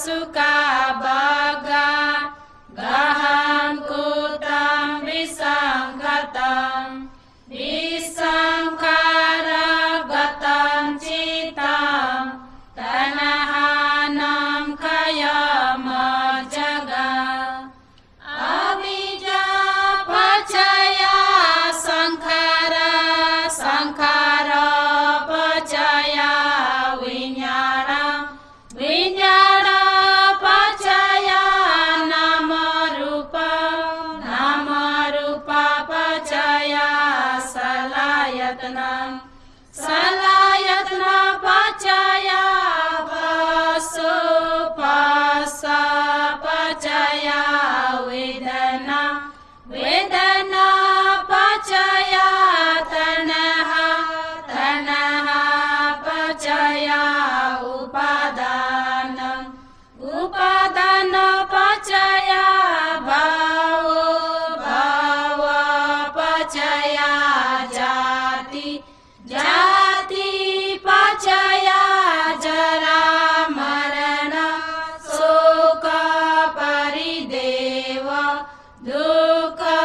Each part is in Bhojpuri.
suka baga gaham kutam visangkatam visangkara gatam citam tanahanam kayama jaga abija pacaya sankhara sankhara pacaya vinyana vinyana pacaya nama rupa pacaya salayatnam salayatna pacaya vasupasa pacaya vedana vedana pacaya tanaha tanaha pacaya upadanam upadana pacaya bhavo bhava pacaya jati jati pacaya jara marana sukha parideva dukkha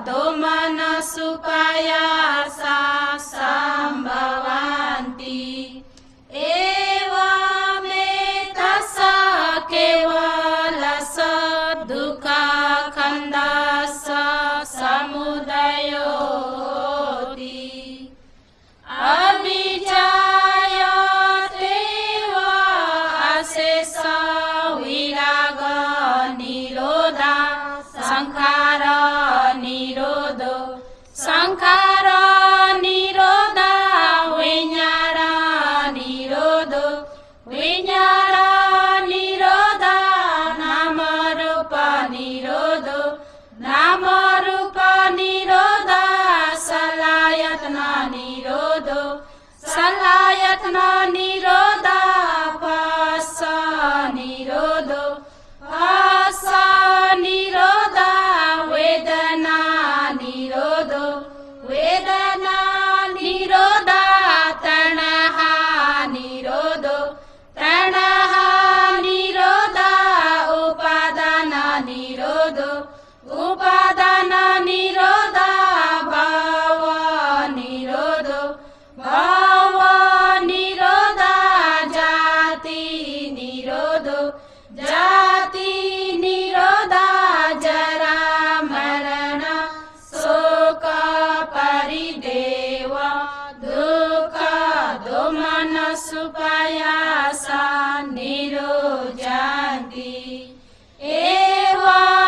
domana supaya sa sambhavanti evametasa kevalasa dukkha khandasa samudayoti abhijaya teva asesa viraga nirodha sankhara nirodho sankhara nirodha vinyana nirodho vinyana nirodha namarupa nirodho namarupa nirodha salayatna nirodho salayatna nirodha pasa nirodho pasa nirodha vedana nirodho vedana nirodha tanaha nirodho tanaha nirodha upadana nirodho upadana nirodha bhava nirodho bhava nirodha jati nirodho jati nirodha jara marana sukha parideva dukkha domana supaya sa nirojanti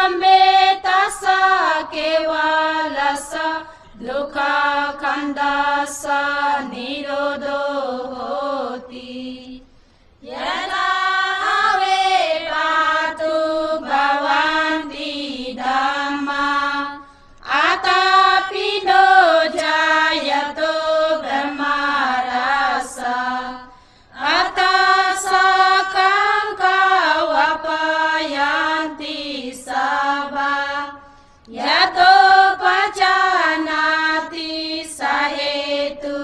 evametasa kevalasa dukkha khandasa nirodho hoti yada ave patu bhavanti dhamma atapino jayato brahmarasa atasakam kavapayanti sabha yato pajanati sahetu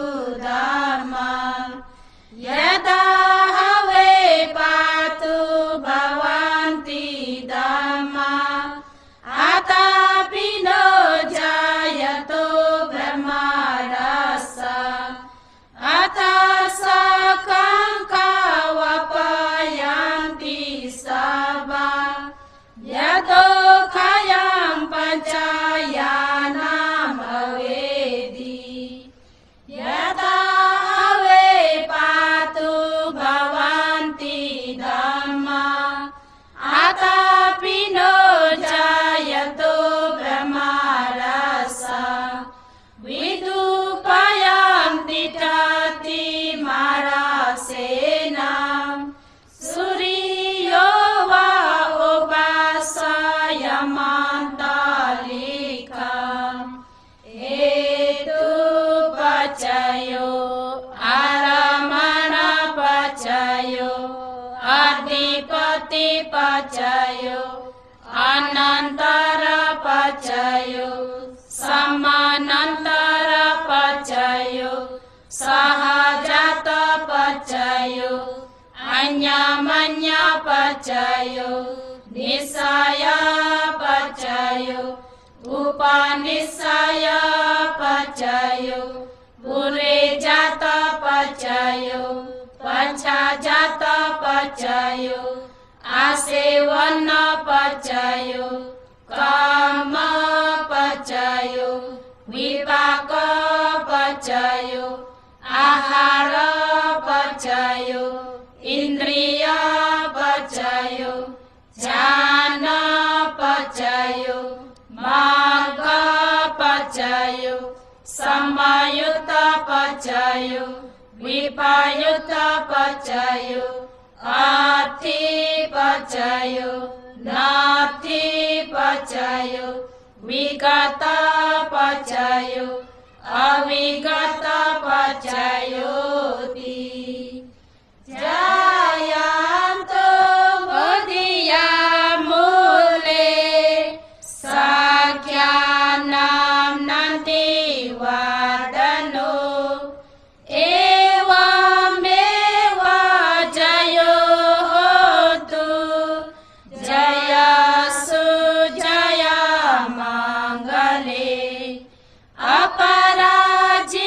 dharma yada have patu bhavanti dhamma atapino jayato brahmarasa atasakam kavapayanti sabha yato khayam panchayanam avedi yada ave patu bhavanti dhamma atapino jayato brahmarasa vidupayam titati marasenam suriyo va upasayamantalikam etu pacayo aramana pacayo adipati pacayo anantara pacayo samanantara pacayo sahajata pacayo anya अन्यमन्य पचयो निश्चय पचयो उपनिश्चय पचयो पूरे जात पचयो पछा जात पचयो आसेवन पचयो काम पचयो विपाक पचयो आहार पचयो इंद्रिय पचयो ज्ञान पचयो मार्ग पचयो समयुक्त पचयो विपयुक्त पचयो अर्थि पचयो नार्थि पचयो विगत पचयो अविगत पचयोति जयन्तो बुद्धिया मूले सख्यानां नन्ति वदनो एवमेव जयो होतु जयसु जय मङ्गले अपराजिता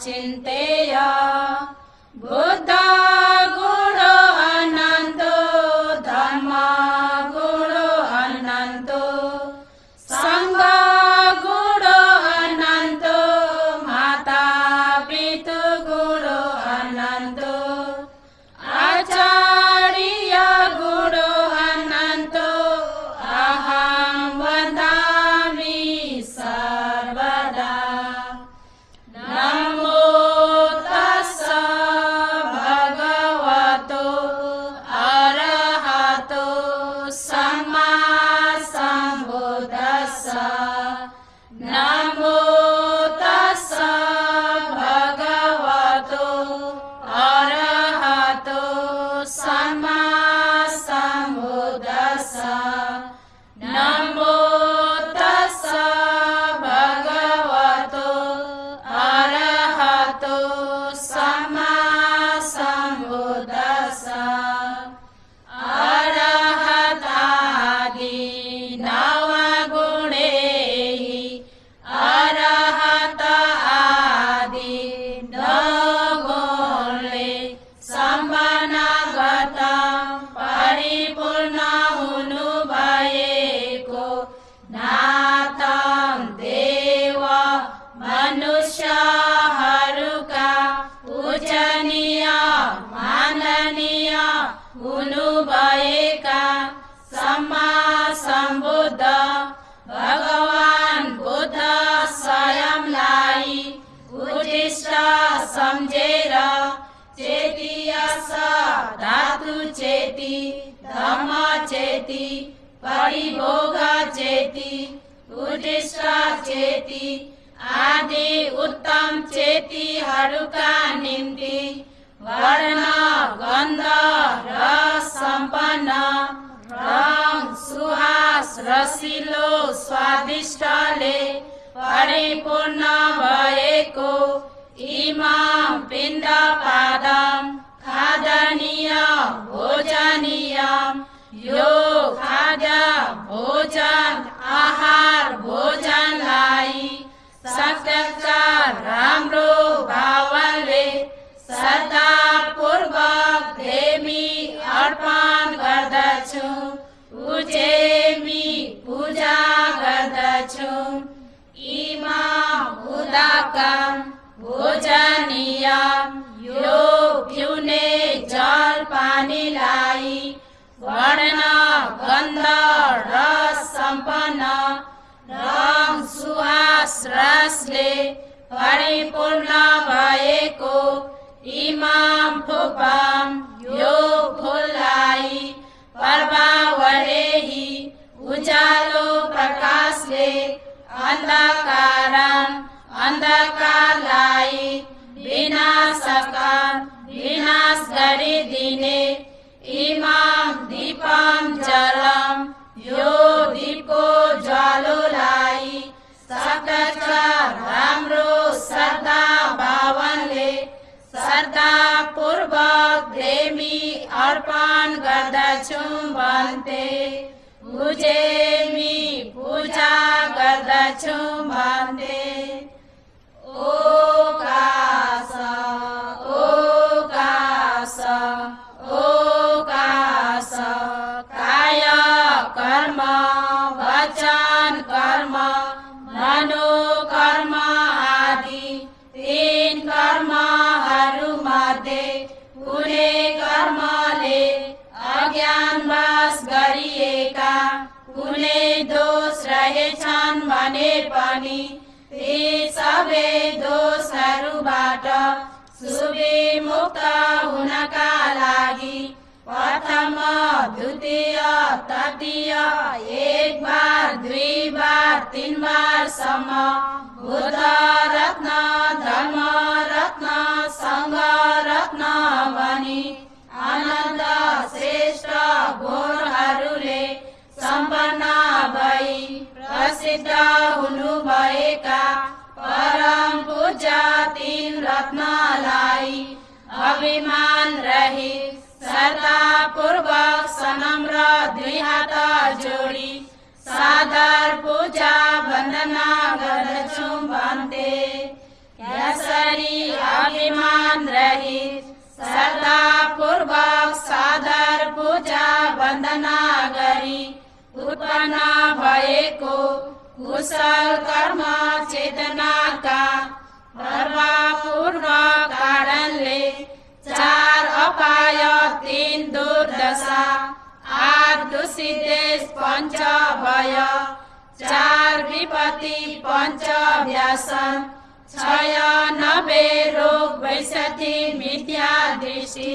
चिन्तेय बुद्ध गुणो अनन्तो धर्म गुणो अनन्तो सङ्घ गुणो अनन्तो माता पितु गुणो अनन्तो आचार्य गुणो अनन्तो अहं वदामि सर्वदा नमो तस्स भगवतो अरहतो सम्मा सम्बुद्धस्स नमो तस्स भगवतो अरहतो सम्मा सम्बुद्धस्स नमो तस्स भगवतो अरहतो सम्मा सम्बुद्धस्स अरहतादि नवगुणैः अरहत आदि नवगुणले सम्पन्नगतं परिपूर्ण हुनुभएको नाथं देव मनुष्यहरूका पूजनीय माननीय हुनुभएका सम्मा सम्बुद्ध भगवान् बुद्ध स्वयंलाई उद्दिष्ट सम्झेर चेतियस धातु चेति धम्म चेति परिभोग चेति उद्दिष्ट चेति आदि उत्तम चेतिहरूका निम्ति वर्ण गन्ध रस सम्पन्न रङ सुहास रसिलो स्वादिष्टले परिपूर्ण भएको इमाम पिण्ड पादम खादनीय भोजनीय यो खाद्य भोजन आहार भोजनलाई सत्कार राम्रो भावले श्रद्धापूर्वक देवी अर्पण गर्दछु उजेमी पूजा गर्दछु इमाम बुद्धका भोजनीय यो पिउने जल पानीलाई वर्ण गन्ध रस सम्पन्न रङ सुहास रसले परिपूर्ण भएको इमाम फुपाम यो फुललाई पर्वावरेही उज्यालो प्रकाशले अन्धकारलाई विनाश गरिदिने इमाम दीपम जलम यो दीपको ज्वालोलाई सत्कार राम्रो श्रद्धा भावनले श्रद्धापूर्वक देवी अर्पण गर्दछु भन्ते उजेमी पूजा गर्दछु भन्ते ओकास ओकास ओकास काय कर्म वचन कर्म मनोकर्म आदि तीन कर्महरूमध्ये कुनै कर्मले अज्ञानवश गरिएका कुनै दोष रहेछन् भने पनि ती सबै दोषहरूबाट सुविमुक्त हुनका लागि प्रथम द्वितीय तृतीय एक बार दुई बार तीन बारसम्म बुद्ध रत्न धर्म रत्न सङ्घ रत्न भनी आनन्द श्रेष्ठ गुणहरूले सम्पन्न भई प्रसिद्ध हुनुभएका परम पूज्य तीन रत्नलाई अभिमान रहित श्रद्धापूर्वक सनम्र दुई हात जोडी सादर पूजा वन्दना गर्दछु भन्थे। यसरी सहित श्रद्धा पूर्वक सादर पूजा वन्दना गरी उत्पन्न भएको कुशल कर्म चेतनाका प्रभावपूर्ण कारणले 4 अपाय 3 दुर्दशा 8 दूषित पंच भय 4 विपत्ति पंच व्यसन 96 रोग वैसथी मिथ्या दृष्टि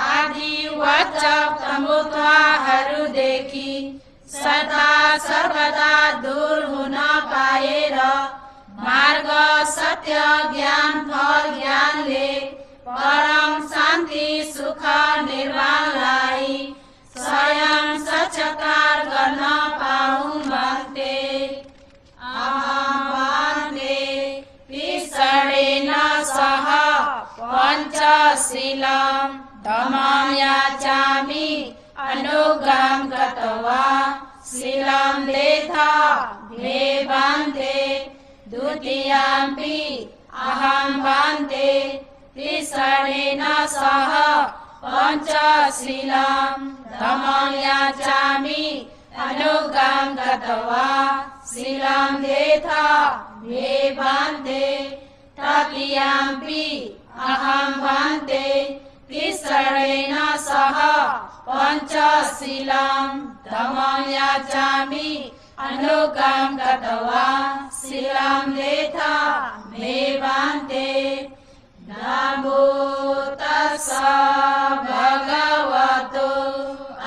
आदि वाचक तमुत्वहरूदेखि सदा सर्वदा दूर हुन पाएर मार्ग सत्य ज्ञान फल ज्ञानले परम शान्ति सुख निर्वाणलाई स्वयं साक्षात्कार गर्न पाऊँ भन्ते पिसडेन सह पञ्चशीलम् धम्मं याचामि अनुगं गत्वा शीलं देथा मे बान्ते द्वितीयम्पि अहं बान्ते पिसडेन सह पञ्चशीलं धम्मं याचामि अनुगं गत्वा शीलं देथा मे बान्ते तृतीयम्पि अहं बान्ते पिसडेन सह पञ्चशीलं धम्मं याचामि अनुगं गत्वा शीलं देथा मे बान्ते नमो तस्सै भगवतो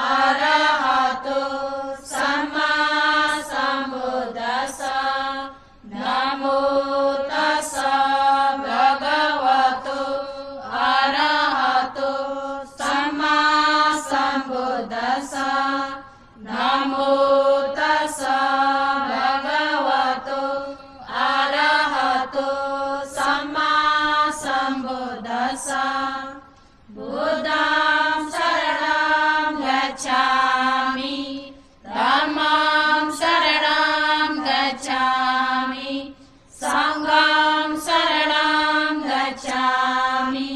अरहतो सम्मा सम्बुद्धिस्स नमो तस्सै भगवतो अरहतो सम्मा सम्बुद्धिस्स नमो तस्सै भगवतो अरहतो सम्मा सम्बुद्धिस्स बुद्धं शरणं गच्छामि धम्मं शरणं गच्छामि संघं शरणं गच्छामि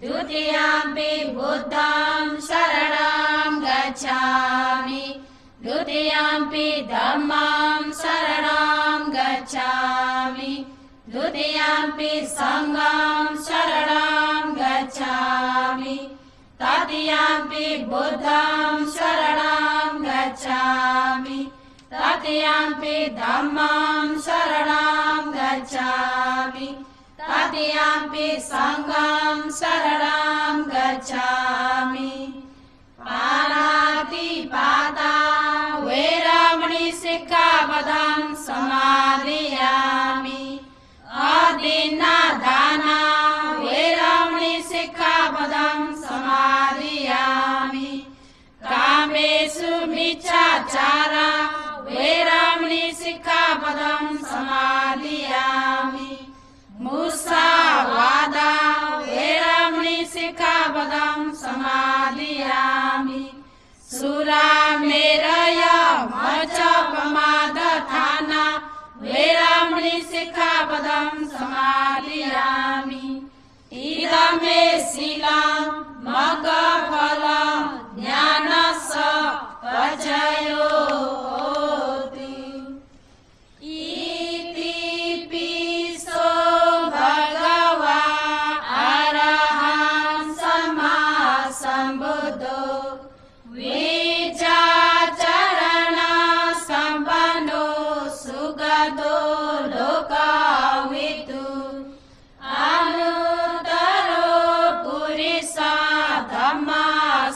द्वितीयम्पि बुद्धं शरणं गच्छामि द्वितीयम्पि धम्मं शरणं गच्छामि द्वितीयम्पि संघं शरणं गच्छामि तृतीयम्पि बुद्धं शरणं गच्छामि तृतीयम्पि धम्मं शरणं गच्छामि तृतीयम्पि संघं शरणं गच्छामि पाणातिपाता वैरमणि सिक्खापदं समादयामि अदीन्नादाना वैरमणि सिक्खापदं समादयामि कामेषु मिच्छाचारा वैरमणि सिक्खापदं समादयामि मुसावादा वैरमणि सिक्खापदं समादयामि सुरामेरय मज्जपमादधाना वैरमणि सिक्खापदं समादयामि इदमे शीलं मग्गफलं ज्ञानस्य पचयोति इति पिसो भगवान् अरहं सम्मा सम्बुद्धो विचाचरण सम्पन्नो सुगतो लोकवितु अनुत्तरो पुरुषः धम्मः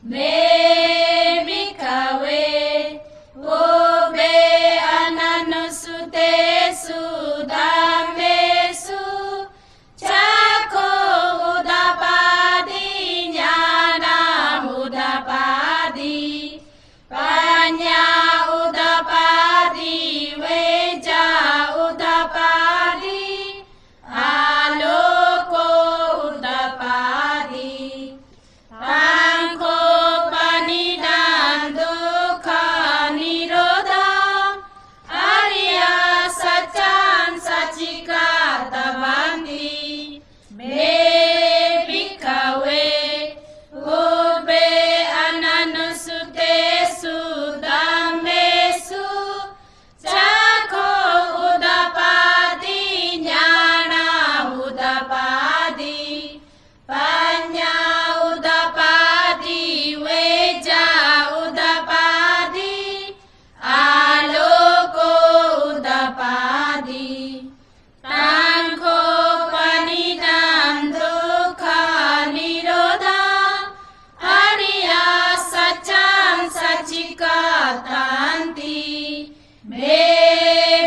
me bhikkhave ube ananusutesu dhammesu chakko udapadi jnanam udapadi panya udapadi veja udapadi aloko udapadi tangko panidam dukkha nirodha arya satchan sachikata bandi me bhikkhave ube ananusutesu dhammesu chakko udapadi jnanam udapadi panya udapadi veja udapadi aloko udapadi tangko panidam dukkha nirodha arya satchan sachikatanti me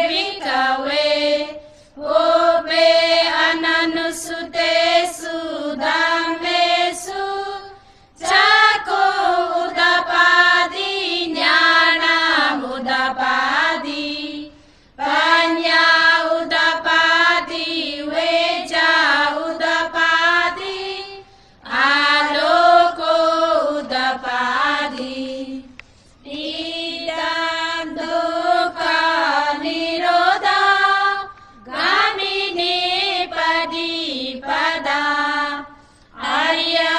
bhikkhave ube ananusutesu dhammesu chakko udapadi jnanam udapadi panya udapadi veja udapadi aloko udapadi idam dukkha nirodha gamini padipada arya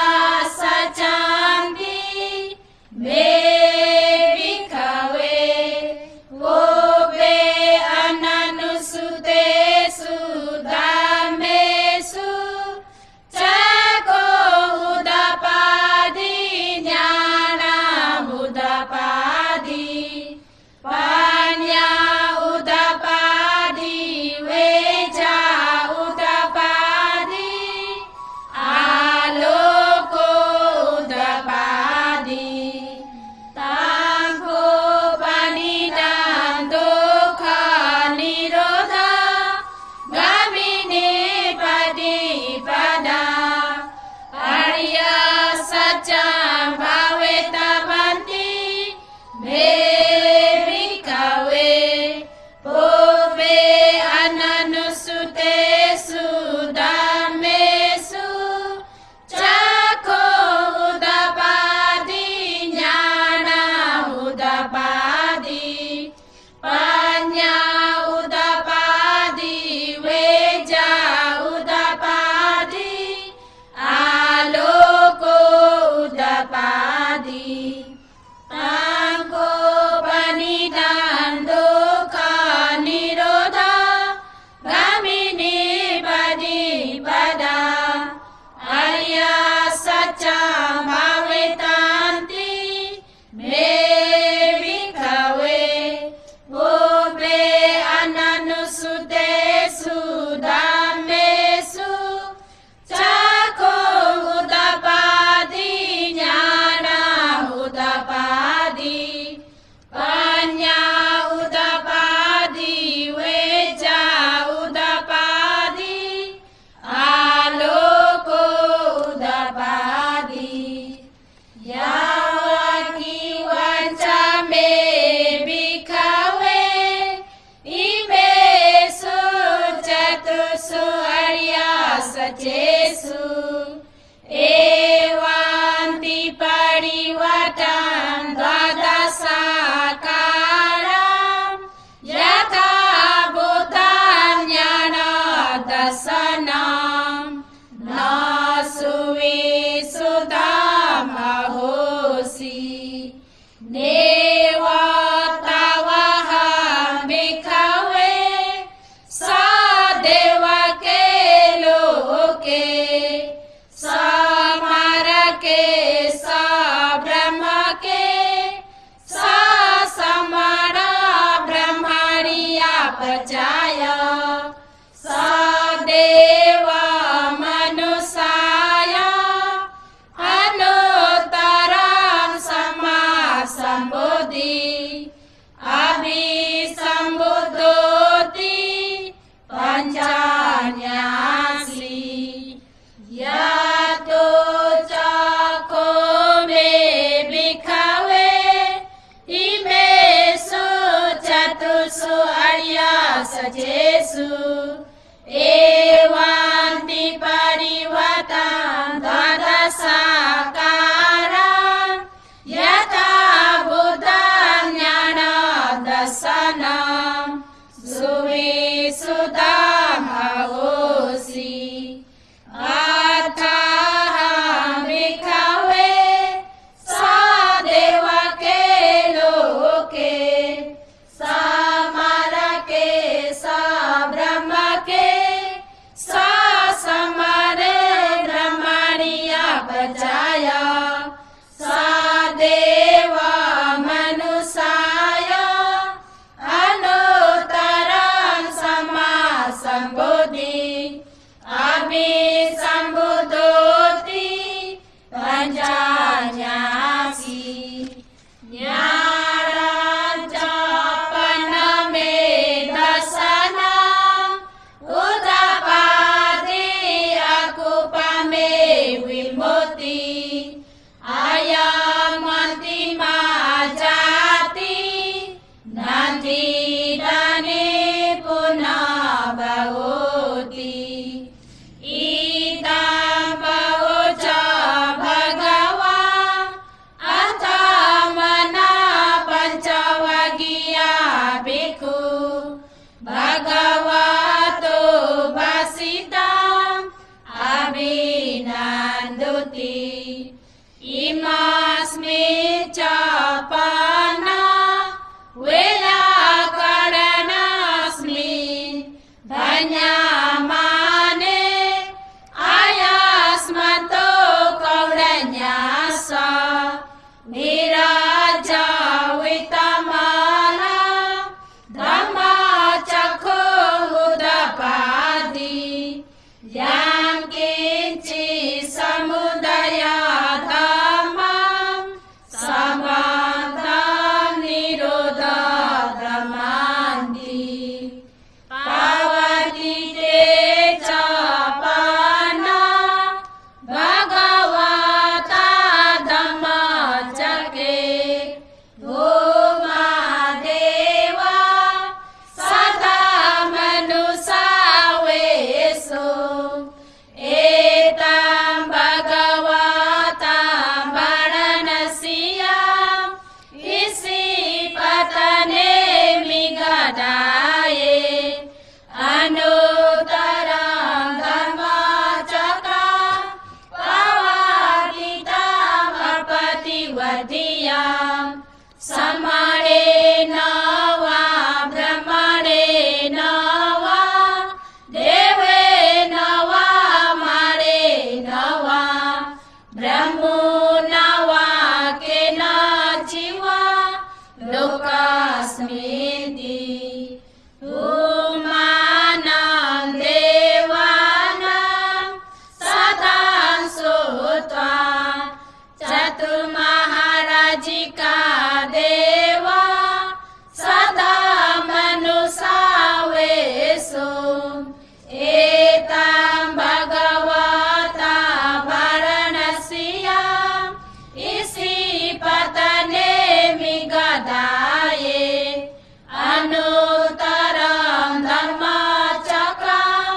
sachanti me bhikkhave ube ananusutesu dhammesu chakko udapadi jnanam udapadi panya udapadi veja udapadi aloko udapadi tangko panidam dukkha nirodha gamini padipada arya satchan bhavetavanti me bhikkhave ube ananusutesu dhammesu chakko udapadi jnanam udapadi panya udapadi veja udapadi aloko udapadi tangko panidam dukkha nirodha gamini padipada arya satchan bhavetanti me bhikkhave ube ananusutesu dhammesu chakko udapadi jnanam udapadi panya udapadi veja udapadi aloko udapadi yawaki vancha me bhikkhave ime su chatusu arya sachesu evanti parivatam dvadasakaram yatha buddham jnana dasanam nasu visudham ahosi neva tavaham bhikkhave sadeva ke loke samarake sa brahma ke sa samara brahmaniya pachaya sadeva manusaya anutara सचेषु एवान्ति परिवतं द्वादशाकारं यथा बुद्धं ज्ञानदर्शनं सुविशुद्धमहोसि अथाहं भिक्खवे सदेवके लोके समरके सब्रह्मके समरे ब्रह्मणिया पचाय सदेव मनुष्याय अनुत्तरं सम्मा सम्बुद्धि अभिसम्बुद्धोति पञ्चान्यासि ज्ञानाञ्जपनमे दर्शनम् उदपादि अकुपमे विमुक्ति अयमन्तिमा जाति नन्दिदने पुनः भवति इदं बहुच भगवान् अथमना पञ्चवगिया भिक्खु भगवतो भासितम् अभिनन्दति इमस्मिन् च पन्ना वेलाकरणस्मिन् धन्यमाने आयास्मतो कौरन्यास विराजवितमना धम्मचक्षुरुदपादि यं किञ्चित् समुदय धम्मं सम्बन्धं निरोधमन्ति पावति ते च पन्ना भगवता धम्मचक्रे भूमदेव सदा मनुष्यावेषु एतं भगवता वाराणस्याम् ईशिपतने मिगधाये अनुत्तरं धम्मचक्रं प्रवर्तितमपतिवधियां समरेण वा ब्रह्मणेन वा देवेन वा मरेण वा ब्रह्मोण वा केनचित् वा लोकस्मिन् उमानं देवानां सदा श्रुत्वा चतुर्महाराजिका देवा सदा मनुष्यावेषु एतं भगवता वाराणस्याम् ईशिपतने मिगधाये अनुत्तरं धम्मचक्रं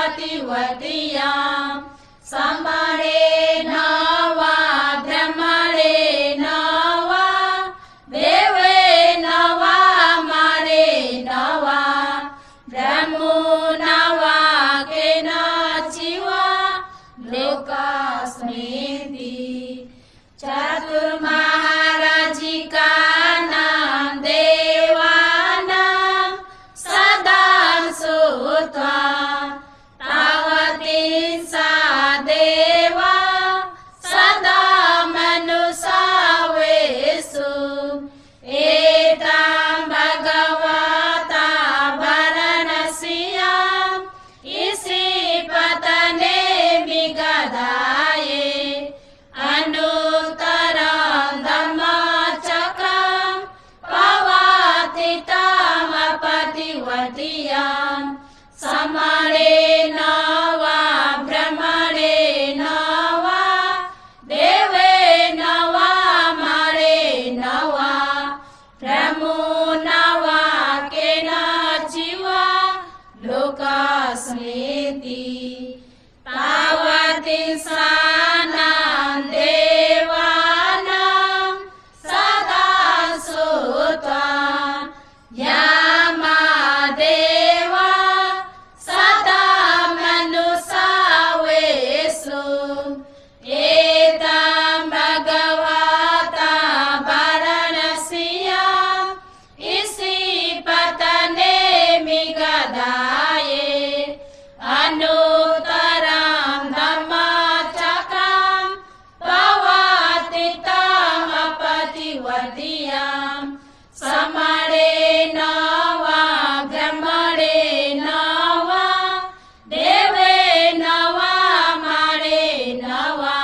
प्रवर्तितमपतिवधियां समरेण वा ब्रह्मणेन वा देवेन वा मरेण वा ब्रह्मोण वा केनचित् वा लोकस्मिन् चतुर्महाराजिकानां देवानां सदा श्रुत्वा तावती सा देवा सदा मनुष्यावेषु एतं भगवता वाराणस्याम् ईशिपतने मिगधाये अनुत्तरं एतं भगवता वाराणस्याम् ईशिपतने मिगधाये अनुत्तरं धम्मचक्रं प्रवर्तितमपतिवर्धियां समरेण वा ब्रह्मणेन वा देवेन वा मरेण वा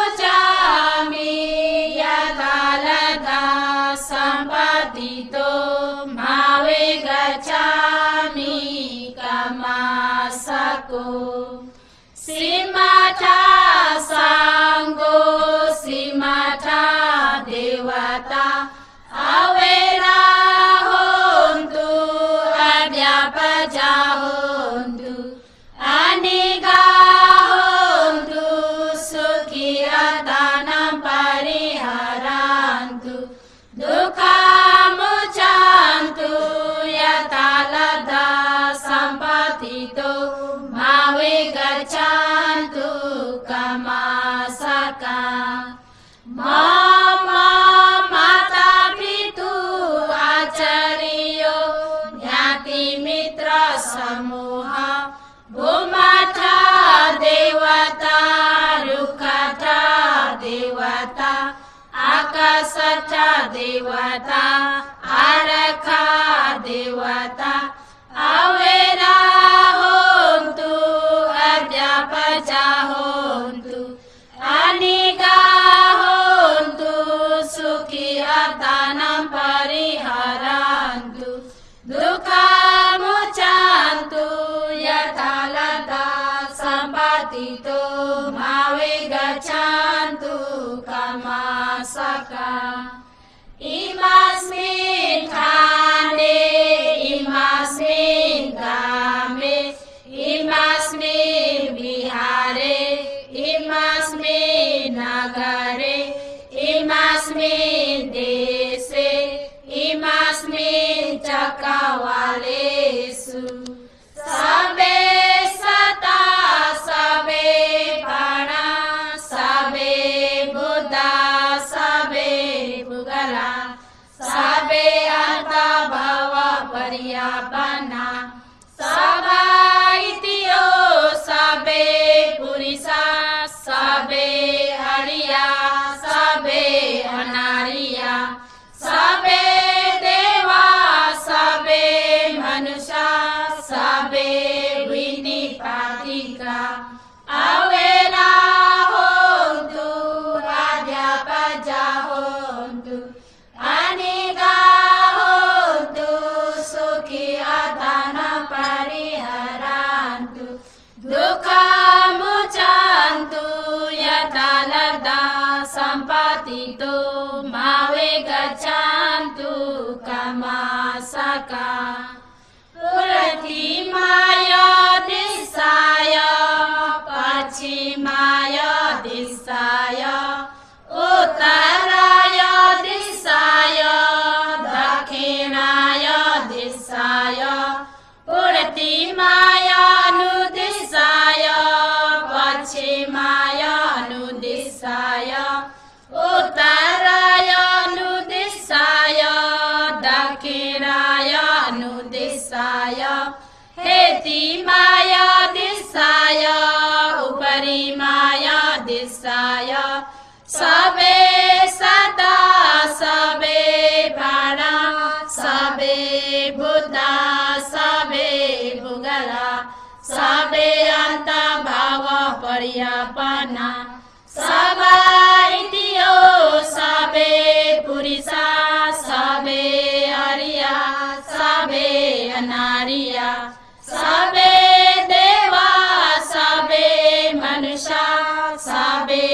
दुःखमुचामि यथालता सम्पत्तितो भावे गच्छामि कामासको सिमथा सांगो सिमथा देवता अवेरा होन्तु अद्यापजा होन्तु अनिगा होन्तु सुखियतानं परिहरन्तु दुःखमुचान्तु यथालता सम्पत्तितो भावे गच्छन्तु कामासका मम माता पितु आचार्यो ज्ञातिमित्र समूह भूमाथा देवता रुखाथा देवता आकाशथा देवता आरखा देवता अवेरा होन्तु अद्यापजा होन्तु अनिगा होन्तु सुखियतानं परिहरन्तु दुःखमुचान्तु यथालता सम्पत्तितो भावे गच्छन्तु कामासका इमस्मिन् स्थाने इमस्मिन् ग्रामे इमस्मिन् विहारे इमस्मिन् नगरे इमस्मिन् देशे इमस्मिन् चक्रवालेषु सबे सता सबे प्राणा सबे बुद्धा सबे भूगला सबे अंतर्भाव पर्यापन्ना सबा इतियो सबे पुरुषा सबे हरिया सबे अनारिया सबे देवा सबे मनुष्य सबे विनिपातिका अवेरा होन्तु अद्यापजा होन्तु अनिगा होन्तु सुखियतानं परिहरन्तु दुःखमुचान्तु यथालता सम्पत्तितो भावे गच्छन्तु कामासका पूर्वमाय दिशाय पश्चिमाय दिशाय उत्तराय दिशाय दक्षिणाय दिशाय पूर्वमाय अनुदिशाय पश्चिमाय अनुदिशाय उत्तराय अनुदिशाय दक्षिणाय अनुदिशाय हेतिमाय दिशाय उपरिमाय दिशाय सबे सदा सबे प्राणा सबे बुद्धा सबे भूगला सबे अंतर्भाव पर्यापन्ना सबा इतियो सबे पुरुषा सबे हरिया सबे अनारिया सबे देवा सबे मनुष्य सबे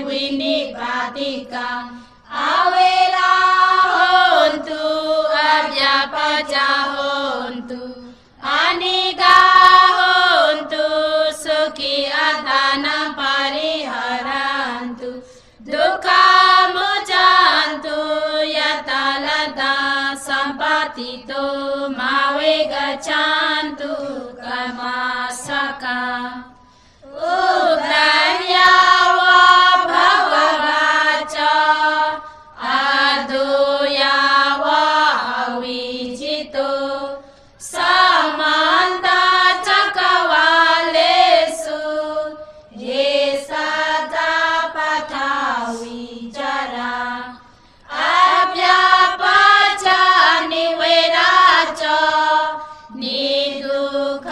विनिपातिका अवेरा होन्तु अद्यापजा होन्तु अनिगा होन्तु सुखियतानं परिहरन्तु दुःखमुचान्तु यथालता सम्पत्तितो भावे गच्छन्तु कामासका उदार्या वा भगवाच अदोया वा अविजितो समन्ता चक्रवालेषु ये सदा पठावि जरा अव्यापच निवेरा च निदुःख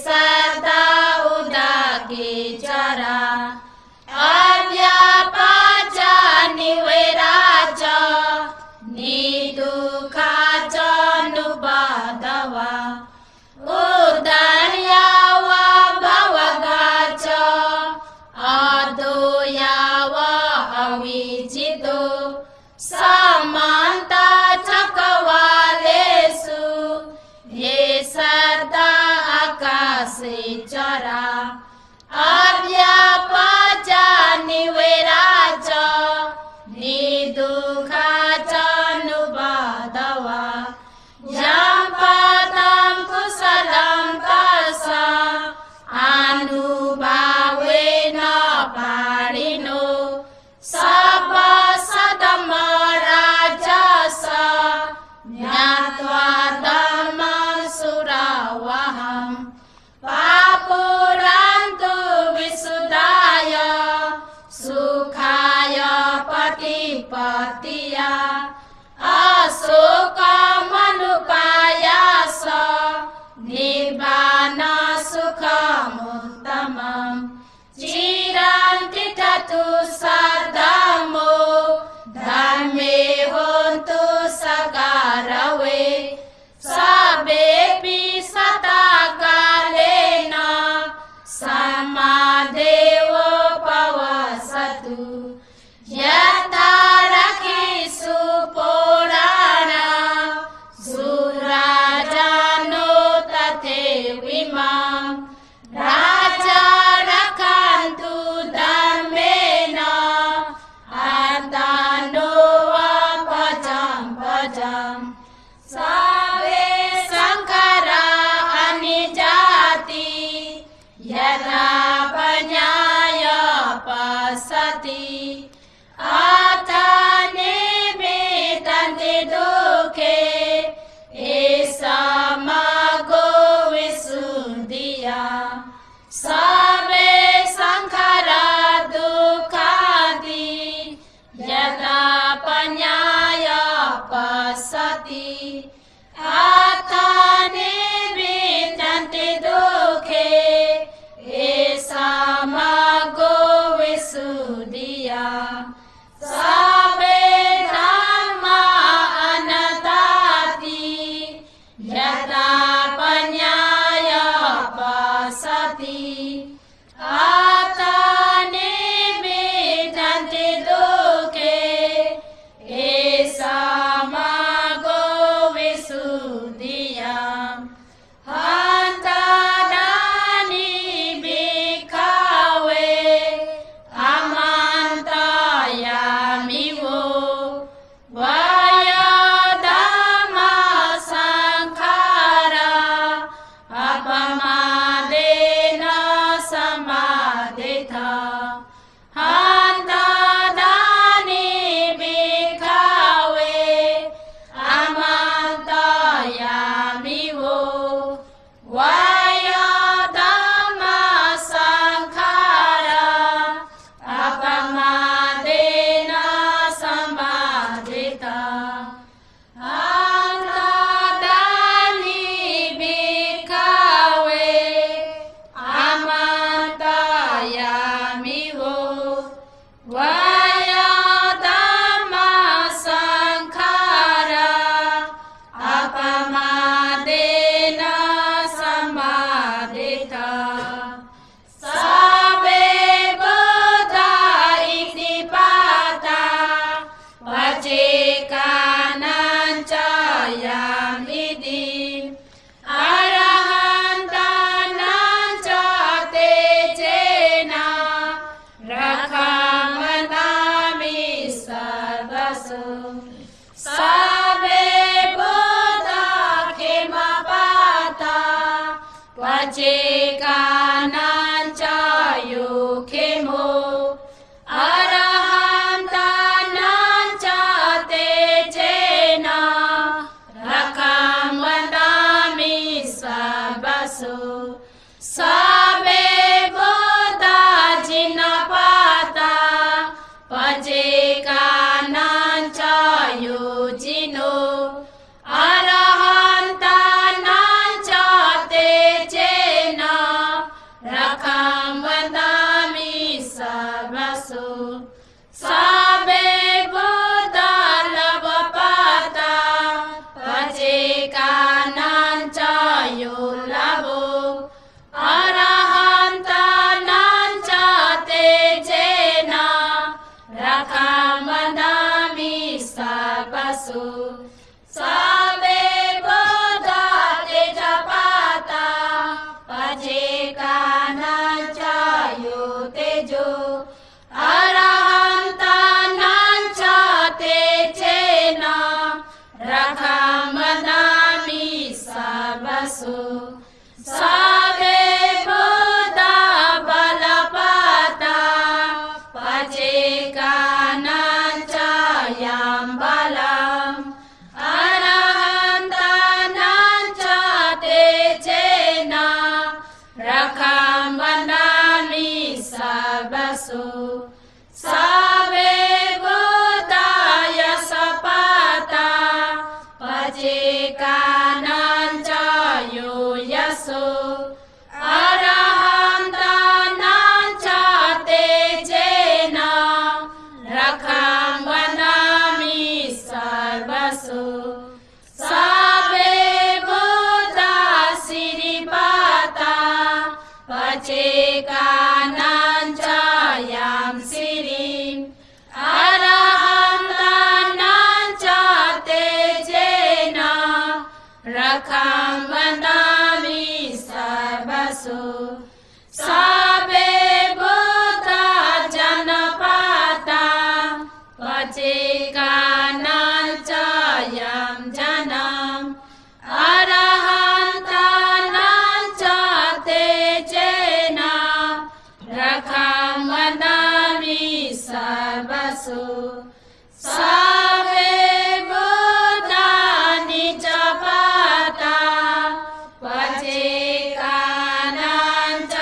सदा उदाके चरा अव्यापाचा निवेराच निदुखाच नुबाधवा उदर्याव भवगाच अदोयाव अविजितो समन्ता चकवालेषु ये सदा आकाशे चरा अव्यापाचा निवेराच निदुखाच नुबाधवा यं पदं कुशलं तस्सा अनुभावेन पाणिनो सपसदमराजस ज्ञात्वा धर्मसुरावहम् पापुरन्तु विशुद्धाय सुखाय पतिपत्या अशोकमनुपायास निर्वाण सुखमुत्तमम् चिरं तिष्ठतु सद्धर्मो धर्मे होन्तु सगारवे सर्वेऽपि सदाकालेन समादेवो पवसतु यथा रक्षिषु पुराण सुराजानो तथैविमां राजा रक्षन्तु धर्मेण आत्मानो भजं सर्वे शङ्करा अनिजाति यदा पन्याय पश्यति अथ निवेदन्ति दुःखे एषमगो विशुद्धिया सर्वे शङ्करा दुःखादि यदा पन्याय पश्यति अथ निवेदन्ति दुःखे एषमगो विशुद्धिया सर्वे धर्मा अनादति यदा पन्याय पश्यति अथ निवेदन्ति दुःखे एषमगो विशुद्धिया हन्तदानि भिक्खवे अमन्त्रयामि वो वयोधर्मसंखारा अपमादेन समा रखम वन्दामि सर्वसु सबे बुद्ध लभपाता पचेकानञ्च यो लभो अरहन्तनञ्च तेजेन रखम वन्दामि सर्वसु सबे बुद्ध तेजपाता पचेकानञ्च यो तेजो अरहन्तनञ्च तेजेन रखम वन्दामि सर्वसु सबे बुद्ध बलपाता पचेकानञ्च यं बलम् अरहन्तनञ्च तेजेन रखम वन्दामि सर्वसु सबे बुद्ध यशपाता पचेकानञ्च यो यशो अरहन्तनञ्च तेजेन रखम वन्दामि सर्वसु सबे बुद्ध सिरिपाता पचेकानञ्च यं सिरिम् अरहन्तनञ्च तेजेन रखम वन्दामि सर्वसु सबे बुद्ध जनपाता पचेकानञ्च यं जनम् अरहन्तनञ्च तेजेन रखम वन्दामि सर्वसु सबे बुद्ध निजपाता पचेकानञ्च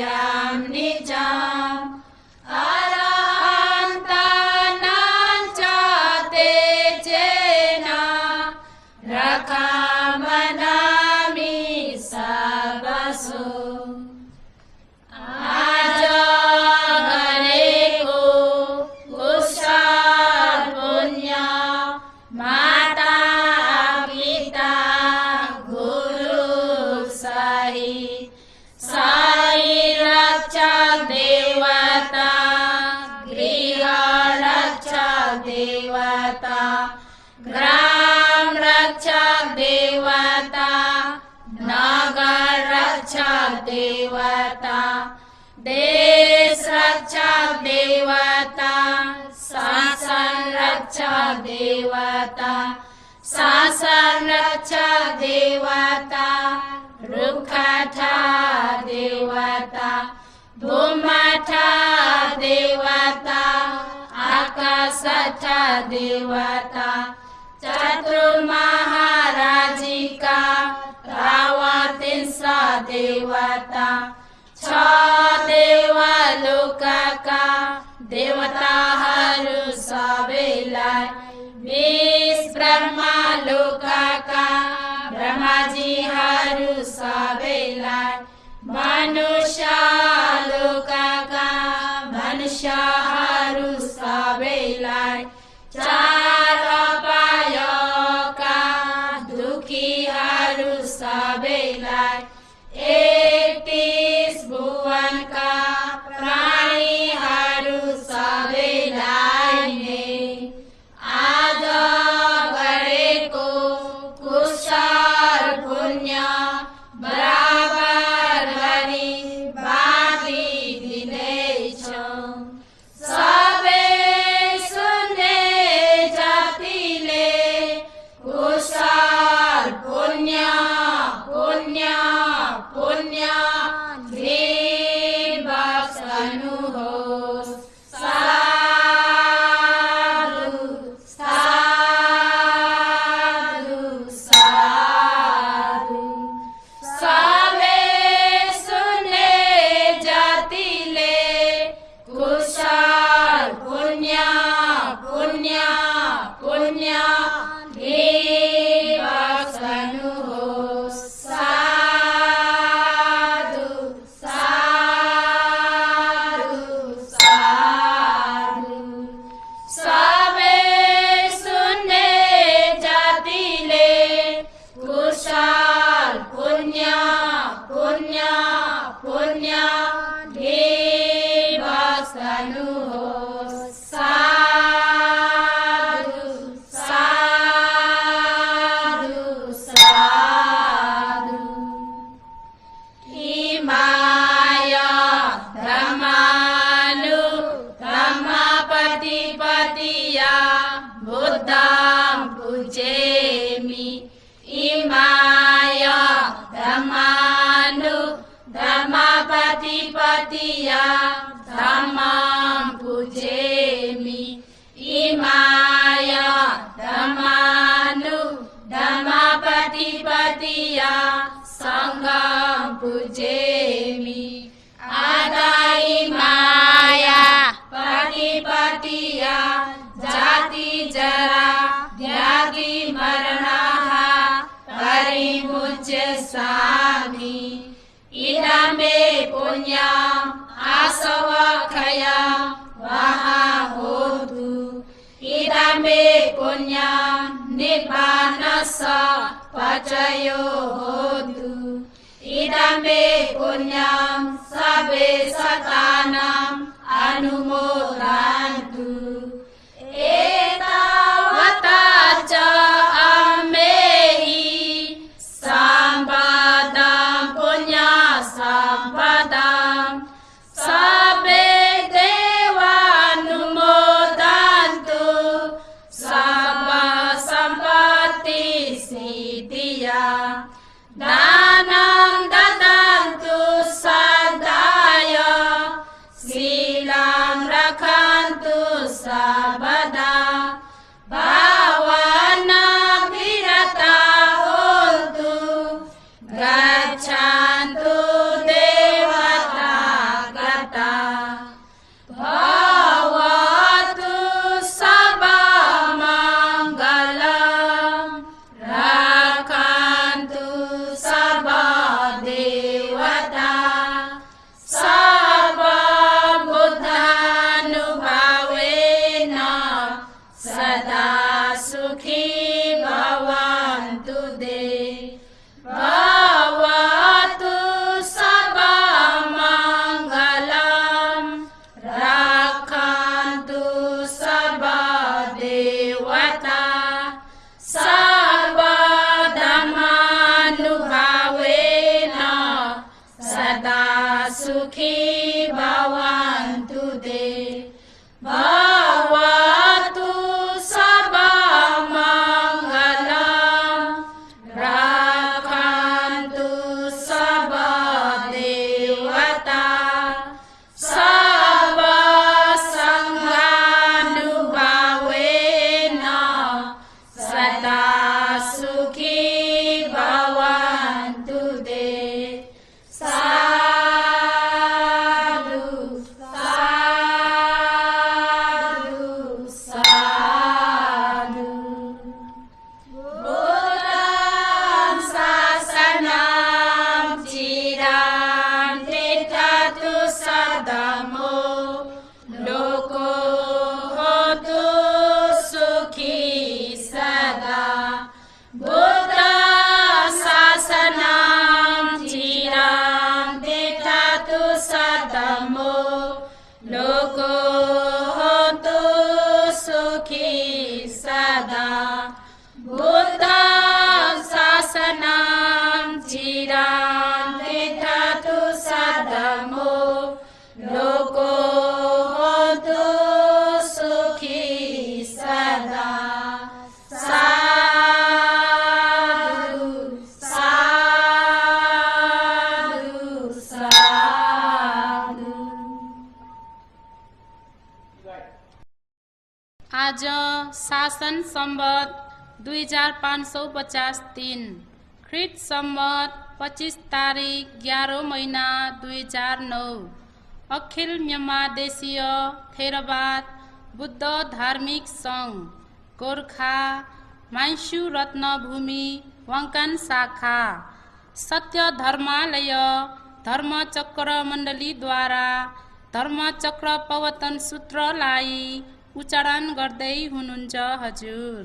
यं निजम् अरहन्तनञ्च तेजेन रखम वन्दामि सर्वसु आज गरेको कुशल पुण्य माता पिता गुरु सहित सही रक्षक देवता गृह रक्षक देवता ग्राम रक्षक देवता नगर रक्षक देवता देश रक्षक देवता शासन रक्षक देवता शासन रक्षक देवता रुखठा देवता भूमठा देवता आकाशठा देवता चतुर्महाराजिका रावतिंसा देवता छ देवलोकका देवताहरू सबैलाई 20 ब्रह्मलोकका ब्रह्माजीहरू सबैलाई मनुष्य लोकका मनुष्यहरू सबैलाई 4 अपायका दुखीहरू सबैलाई 31 भुवनका प्राणीहरू सबैलाई नै आज गरेको कुशल पुण्य बराबर गरी पतिपतिया धम्मं पूजेमि इमाय धम्मानु धम्मपतिपतिया संघं पूजेमि आदाई माया पतिपतिया जाति जरा व्याधि मरणाः परिमुच्यसामि इदमे पुण्यम् आसवक्षयं वहाहोतु इदमे पुण्यं निब्बानस्य पचयो होतु इदमे पुण्यं सर्वे सतानाम् अनुमोदन्तु एतावता च अम्मेहि सम्पदं पुण्यसम्पदं सर्वे देवानुमोदन्तु सर्वसम्पत्तिसिद्धिया दानं ददन्तु सदाय शीलं रक्षन्तु सर्वदा भावनाभिरता होन्तु गच्छन्तु देवता गता भवतु सर्वमङ्गलं रक्षन्तु सर्वदेवता सर्वबुद्धानुभावेन सदा सुखी भवन्तु ते भवतु सर्वमङ्गलं रक्षन्तु सर्वदेवता सर्वधर्मानुभावेन सदा सुखी भवन्तु ते भवतु सर्वमङ्गलं रक्षन्तु सर्वदेवता सर्वसङ्घानुभावेन सदा सुखी भवन्तु ते साधु साधु साधु बुद्धं शासनं चिरं तिष्ठतु सदमो लोको होतु सुखी सदा बुद्धं शासनं चिरं तिष्ठतु सदमो लोको होतु सुखी सदा बुद्धं शासनं चिरं तिष्ठतु सदमो लोको होतु सुखी सदा साधु साधु साधु। आज शासन संवत 2553 ख्रीष्ट संवत 25 तारिक 11 महिना 2009 अखिल म्यानमार देशीय थेरवाद बुद्ध धार्मिक संघ गोर्खा माइसु रत्नभूमि वाङ्कान शाखा सत्य धर्मालय धर्मचक्र मण्डलीद्वारा धर्मचक्र प्रवर्तन सूत्रलाई उच्चारण गर्दै हुनुहुन्छ हजुर।